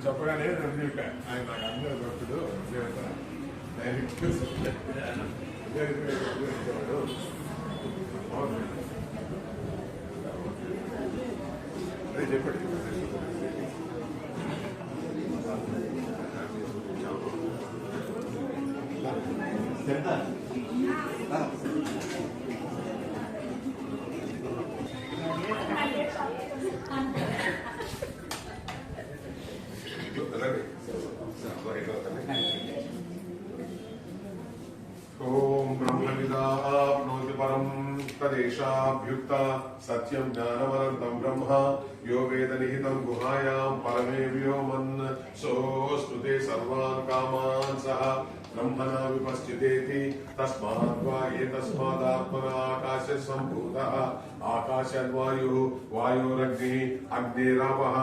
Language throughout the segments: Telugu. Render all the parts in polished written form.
చెప్పగానే ఆయన నాకు అందరూ భక్తుడు అదే చెప్పండి. ओम ब्रह्मविदाप्नोति परं तदेशाभ्युक्त सत्यं ज्ञानमनन्तं ब्रह्म यो वेद निहितं गुहायां परमे व्योमन् सोऽस्तुते सर्वान् कामान् सः ब्रह्मणा विपश्चितेति तस्माद् वा एतस्मादात्मना आकाशः सम्भूतः आकाशद्वायुः वायुरग्निः अग्निरापः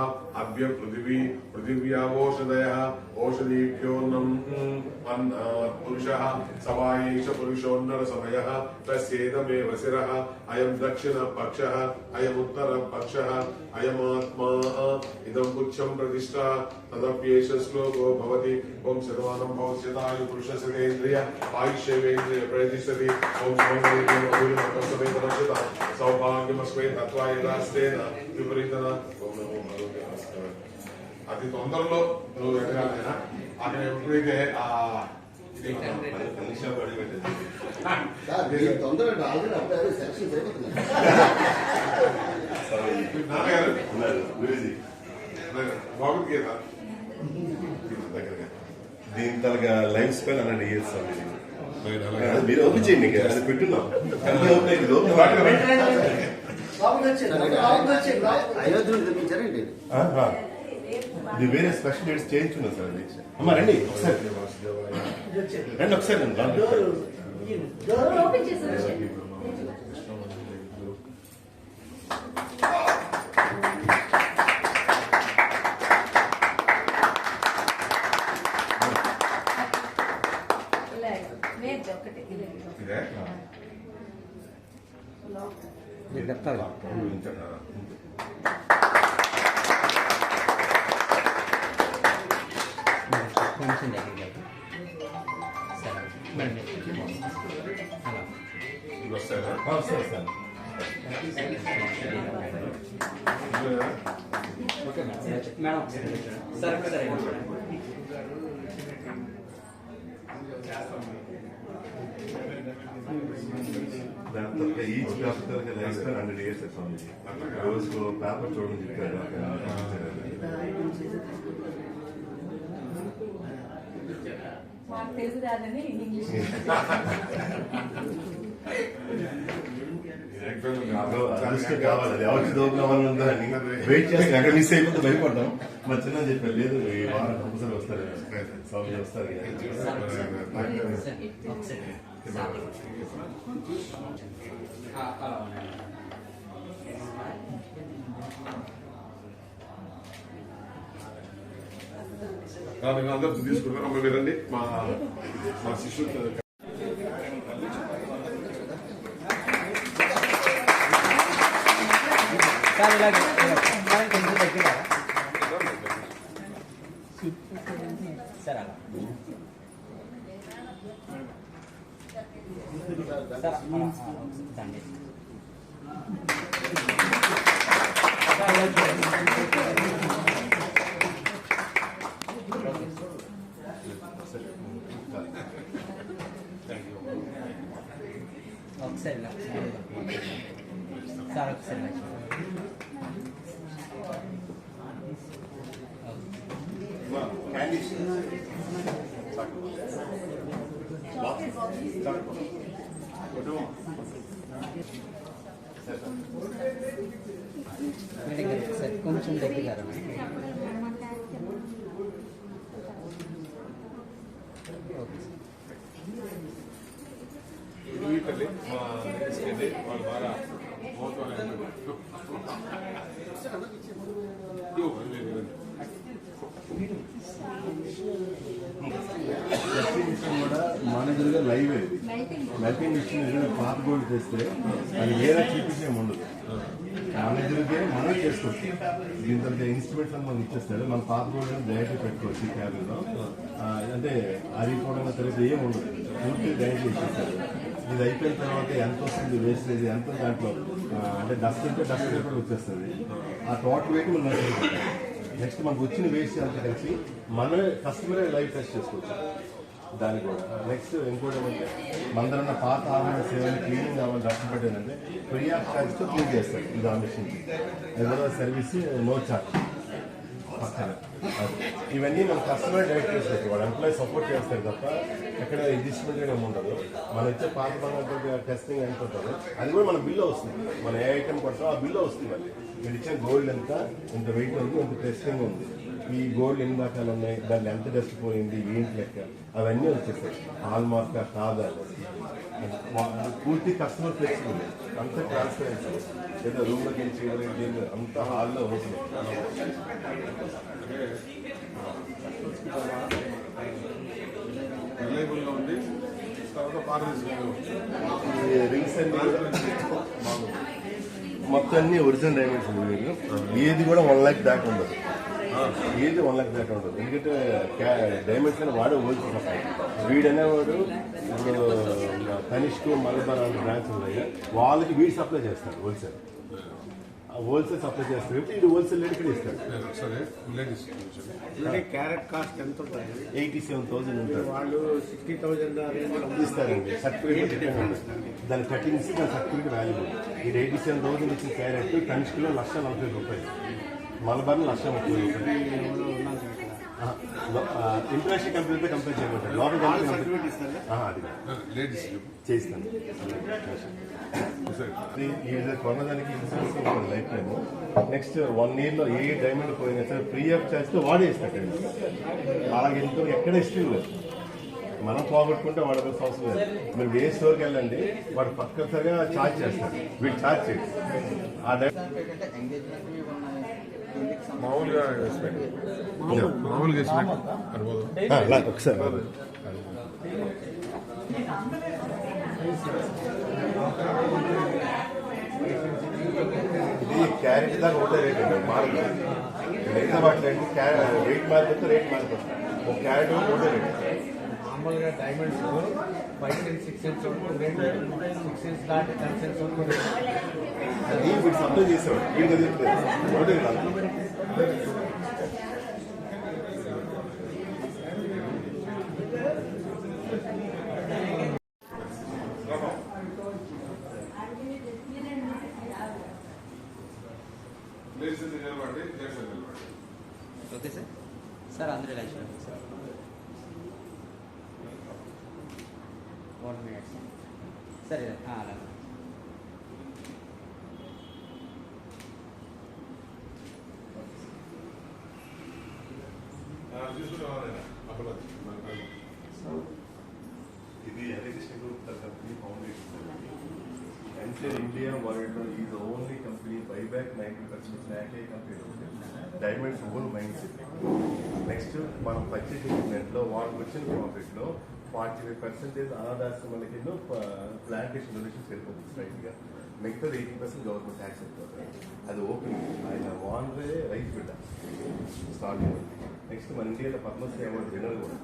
अभ्य पृथिवी पृथिव्यावोषधयः ओषधीभ्योऽन्नम् अन्नात् पुरुषः सवायेष पुरुषोन्नरसमयः तस्येदमेव शिरः अयं दक्षिणपक्षः अयमुत्तरपक्षः अयमात्मा इदं पुच्छं प्रतिष्ठा तदप्येष श्लोको भवति ओं शतमानं भवस्यतायु पुरुषस्येन्द्रिय आयुष्येवेन्द्रिय प्रतिष्ठति ओं सौभाग्यमस्मै सौभाग्यमस्मै तत्त्वा यदास्तेन विपरीतन ओं नमो भगवते वासुदेवाय అతి తొందరలో నువ్వు ఎదగాలైనా అక్కడ ఎప్పుడైతే భగవద్గీత దీని తనగా లైఫ్ స్పెన్ 100 years మీరు ఓపెన్ చేయండి అది పెట్టున్నాం అయోధ్యను నిర్మించారండి ఇది వేరే స్పెషల్ డేట్స్ చేయించున్నాం సార్ అమ్మ రండి ఒకసారి రండి ఒకసారి ఈచ్ పేపర్ లైఫ్ 100 years స్వామిజీ రోజుకు పేపర్ చూడడం చెప్పారు అదృష్టం కావాలి ఎవరికి దూరం ఉందని వెయిట్ చేసి అక్కడ మిస్ అయిపోతే భయపడ్డాం మా చిన్న చెప్పారు లేదు ఈ వారం కంపల్సరీ వస్తారు స్వామి వస్తారు మేము అందరూ తీసుకుంటాం మీరండి మా శిష్యులు మేడం గారు సార్ కొంచెం దగ్గర ఓకే ఇది తల్లి మా తీసుకెళ్ళి వాళ్ళు బాగా టెస్టింగ్ మిషన్ కూడా మన ఎదురుగా లైవ్ అయింది. మెల్టింగ్ మిషన్ ఎదురుగా పాత గోల్డ్ చేస్తే అది వేరే చూపించే ఉండదు. మన ఎదురుగే మనం చేసుకోవచ్చు. దీంతో ఇన్స్ట్రుమెంట్స్ అని మనకి ఇచ్చేస్తాడు. మన పాత గోల్డ్ డైరెక్ట్ పెట్టుకోవచ్చు క్యాబిన్లో. అంటే అరిగిపోవడం తెలియదు ఏం ఉండదు. పూర్తి డైరెక్ట్ ఇచ్చేస్తాడు. ఇది అయిపోయిన తర్వాత ఎంత వస్తుంది వేస్టేజ్ ఎంత దాంట్లో అంటే డస్ట్ ఉంటే డస్ట్ కూడా వచ్చేస్తుంది. ఆ టోటల్ వెయిట్ మనం నెక్స్ట్ మనకు వచ్చిన వేస్ట్ అంతా కలిసి మనమే కస్టమరే లైవ్ టెస్ట్ చేసుకోవచ్చు. దానికి కూడా నెక్స్ట్ ఇంకోటి ఏమంటే మనదన్న పాత ఆహార సేవలు క్లీనింగ్ కావాలి డస్ట్ పెట్టేదంటే ఫ్రీ ఆఫ్ చార్జ్తో క్లీన్ చేస్తారు. ఇది ఆ మిషన్కి ఏదో సర్వీస్ నో చార్జ్ పక్కన. ఇవన్నీ మన కస్టమర్ డైరెక్ట్ చేస్తారు. వాడు ఎంప్లాయీ సపోర్ట్ చేస్తారు తప్ప ఎక్కడ డిస్ట్రిబ్యూట్ ఏమి ఉండదు. మనం ఇచ్చే పాత బంగారు టెస్టింగ్ ఎంత ఉంటుందో అది కూడా మన బిల్లో వస్తుంది. మనం ఏ ఐటమ్ కొడతామో ఆ బిల్లో వస్తుంది. మళ్ళీ మీరు ఇచ్చిన గోల్డ్ ఎంత ఇంత వెయిట్ ఉంది ఇంత టెస్టింగ్ ఉంది ఈ గోల్డ్ ఎన్ని రకాలు ఉన్నాయి దాన్ని ఎంత డస్ట్ పోయింది ఏంటి లెక్క అవన్నీ వచ్చేస్తాయి. హాల్ మార్క్ కాదా పూర్తి కస్టమర్ ఫ్లెక్సిబుల్ అంతా ట్రాన్స్పరెన్సీ ఏదో రూమ్లోకి వెళ్ళి చేయడం అంతా హాల్లో అవుతుంది. రిలయబుల్గా ఉంది. తర్వాత పారదర్శకంగా రింగ్స్ అన్ని మొత్తం అన్ని ఒరిజినల్ డైమండ్స్ ఉంది. ఏది కూడా 1 లక్ష దాకా ఉండదు. ఏది 1 లక్ష దాకా ఉండదు. ఎందుకంటే డైమండ్స్ అని వాడే హోల్సేల్ సప్లై. వీడనేవాడు ఇప్పుడు తనిష్కు మలబార్ అనే బ్రాంచ్ ఉన్నాయి. వాళ్ళకి వీడు సప్లై చేస్తారు హోల్సేల్. హోల్సేల్ సప్లై చేస్తారు. ఇది హోల్సేల్ రేట్ ఇక్కడ ఇస్తారు. సరే క్యారెట్ కాస్ట్ ఎంత ఉంటుంది? 87,000 ఉంటుంది. వాళ్ళు 60,000 ఇస్తారండి. సర్టిఫికేట్ దాని కటింగ్స్ దాని సర్టిఫికేట్ వాల్యూబుల్. ఇది 87,000 ఇచ్చిన క్యారెట్ కనిష్కులో 1,40,000 రూపాయలు. మలబార్ 1,30,000 ఇంటర్నేషనల్ కంపెనీతో కంపేర్ చేయబోతారు. లోకల్ కంపెనీ అది లేడీస్ చేస్తాను. కొన్నదానికి ఇన్సూరెన్స్ లైఫ్ టైమ్. నెక్స్ట్ 1 ఇయర్లో ఏ డైమండ్ పోయినా సరే ఫ్రీ ఆఫ్ చార్జ్తో వాడే ఇస్తాడు. అలాగే ఎంతో ఎక్కడ ఇష్టం లేదు. మనం పోగొట్టుకుంటే వాడు అవసరం లేదు. మీరు ఏ స్టోర్కి వెళ్ళండి వాడు పక్కసరిగా ఛార్జ్ చేస్తాడు. వీడు ఛార్జ్ చేయడు. ఆ మామూలుగా ఒకసారి ఇది క్యారెట్ దాకా ఒకటే రేట్ అండి. మారదు. మిగతా వాటి రేట్ మారిపోతే రేట్ మారిపోతుంది. ఒక క్యారెట్ ఒకటే రేట్. మామూలుగా డైమండ్స్ 5 cents 6 cents 6 cents దాటి 10 cents అది వీడు సప్లై చేసేవాడు. వీడికి ఒకటే కాదు. నిలబడి ఓకే సార్. సార్ అందరూ ఇలా చూడండి సార్. 1 minute sir. సరే అలా ఇది Harikrishna group company foundation. Entire India world is only company buyback 90% company diamonds own minds. Next మనం పర్చేజ్ చేసినట్లో వాళ్ళకి వచ్చిన ప్రాఫిట్లో 45% అనాథాశ్రమాలకి ప్లాంటేషన్ డొనేషన్స్ వెళ్ళిపోతుంది స్ట్రైట్గా. మిగతా 80% గవర్నమెంట్ ట్యాక్స్ వెళ్ళిపోతుంది. అది ఓపెన్. ఆయన వాన్రే రైతు బిడ్డ స్టార్ట్ అయింది. నెక్స్ట్ మన ఇండియాలో పద్మశ్రీ అవార్డు విన్నర్ కూడా.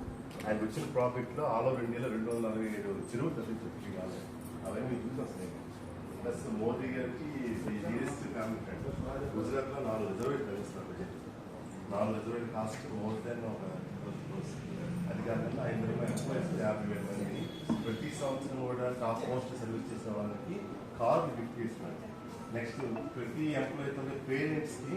ఆయన వచ్చిన ప్రాఫిట్లో ఆల్ ఓవర్ ఇండియాలో 247 చెరువులు తప్పించి అవన్నీ మీకు చూసి వస్తాయి. ప్లస్ మోదీ గారికి జిఎస్టీ ఫ్యామిలీ ఫ్రెండ్ గుజరాత్లో 4 రిజర్వేట్ కలిగిస్తున్నారు. 4 రిజర్వేట్ కాస్ట్ మోర్ దెన్ ఒక అది కాకుండా 5 ఎంప్లాయీస్ 50,000 మంది ప్రతి సంవత్సరం కూడా టాప్ మోస్ట్ సర్వీస్ చేసిన వాళ్ళకి కార్డు గిఫ్ట్ చేస్తున్నారు. నెక్స్ట్ ప్రతి ఎంప్లాయీతో పేరెంట్స్కి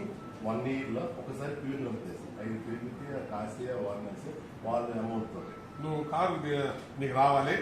1 ఇయర్లో ఒకసారి ప్యూర్ పంపిస్తారు. 5 ప్యూర్కి కాసియా వార్నర్స్ వాళ్ళ అమౌంట్తో నువ్వు కారు నీకు రావాలి.